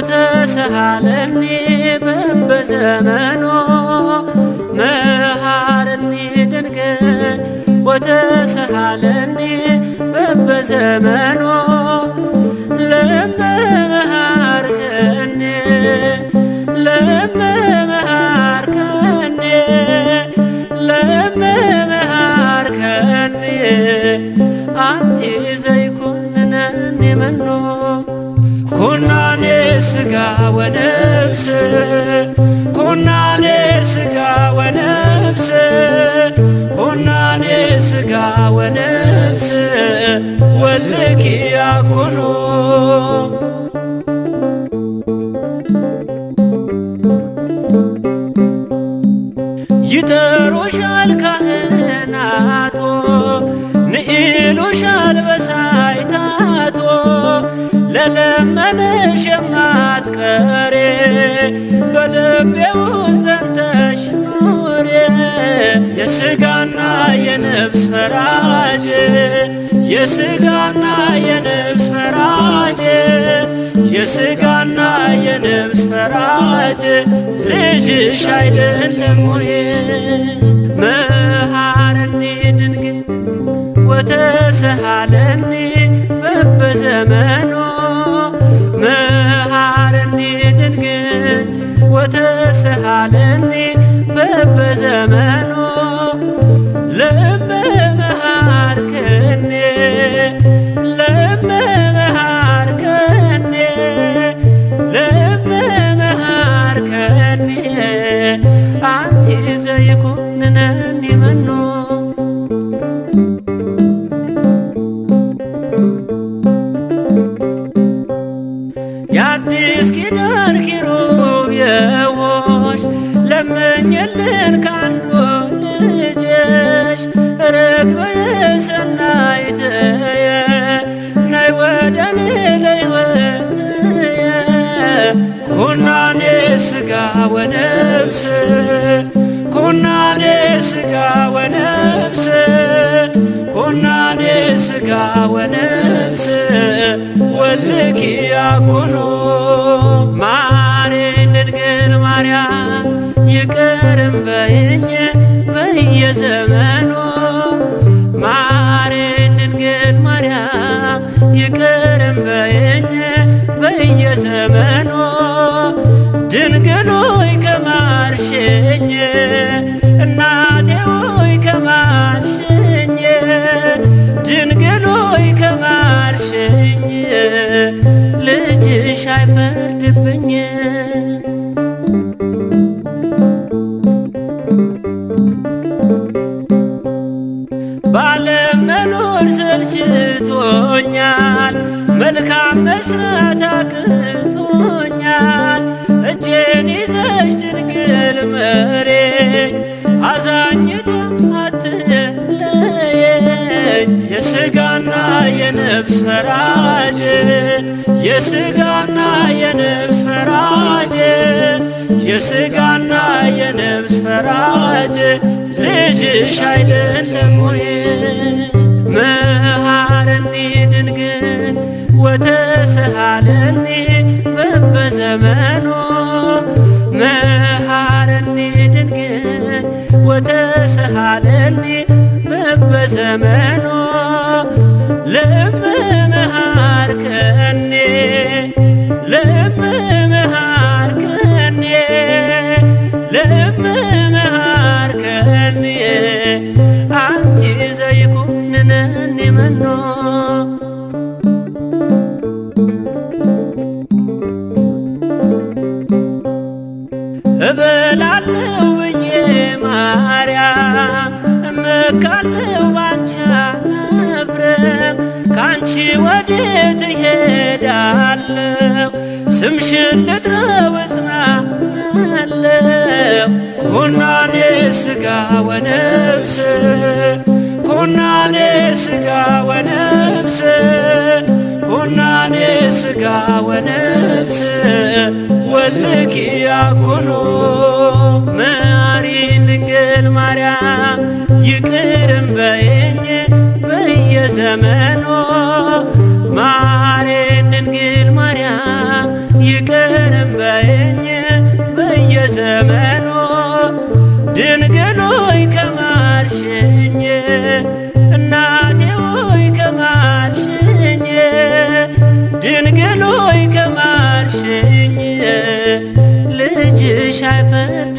ወተሰሃለኒ በበዘመኖ መሃረኒ ድንግል ወተሰሃለኒ በበዘመኖ ለመመሃርከኒ ለመመሃርከኒ ለመመሃርከኒ አንቲ ዘይኩነኒ መኖ ኩናኔ ሥጋ ወነፍስ ኩናኔ ሥጋ ወነፍስ ኩናኔ ሥጋ ወነፍስ ወልኪ ያኮኑ ይጠሩሻል ካህናቶ ንኢሉሻል በሳይታቶ ለለመነሽ የማትቀሪ በልቤ ውስጥ ጸንተሽ ኑሪ የሥጋና የነፍስ ፈራጅ የሥጋና የነፍስ ፈራጅ የሥጋና የነፍስ ፈራጅ ልጅሽ አይደለም ወይ? መሃረኒ ድንግል ወተሰሃለኒ በበዘመኖ መሃረኒ ድንግል ወተሰሃለኒ በበዘመኖ ለመመሃርከኒ ለመመሃርከኒ ለመመሃርከኒ አንቲ ዘይኩነኒ መኖ የአዲስ ኪዳን ኪሩቤሎች ለመኝልን ካንዱ ልጅሽ ርግበ ሰናይትየ ናይ ወደኔ ለሕይወትየ ኩናኔ ሥጋ ወነፍስ ኩናኔ ሥጋ ወነፍስ ኩናኔ ሥጋ ወነፍስ ወልኪ ያኮኑ ማሬን ድንግል ማርያም ይቅርም በይኝ በየዘመኑ ማሬን ድንግል ማርያም ይቅርም በይኝ በየዘመኑ ድንግል ሆይ ከማርሽኝ እናቴ ሆይ ከማርሽኝ ድንግል ሆይ ከማርሽኝ ልጅሽ አይፈርድብኝ ባለም መኖር ሰልችቶኛል መልካም መስራት አቅቶኛል እጄን ይዘሽ ድንግል መሪኝ አዛኝቷ አትለየኝ የሥጋና የነፍስ ፈራጅ የሥጋና የነፍስ ፈራጅ የሥጋና የነፍስ ፈራጅ ልጅሽ አይደለም ወይ? መሃረኒ ድንግል ወተሰሃለኒ በበዘመኑ መሃረኒ ድንግል ወተሰሃለኒ በበዘመኑ ለመመሃርከኒ ለመመሃርከኒ ለመመሃርከኒ አንቲ ዘይኩነኒ መኖ እበላለሁ ብዬ ማርያም እመካለሁ ባንቺ አላፍርም ካንቺ ወዴት እሄዳለሁ ስምሽን ልጥራው እጽናናለሁ ኩናኔ ሥጋ ወነፍስ ኩናኔ ሥጋ ወነፍስ ኩናኔ ሥጋ ወነፍስ ወልኪ ያኮኖ መሐሪነ ድንግል ማርያም ይቅርም በይኝ በየዘመኑ መሐሪነ ድንግል ማርያም ይቅርም በይኝ በየዘመኑ ድንግል ሆይ ከማልሽኝ እናቴ ሆይ ከማልሽኝ ድንግል ሆይ ከማልሽኝ ልጅሽ አይፈርድ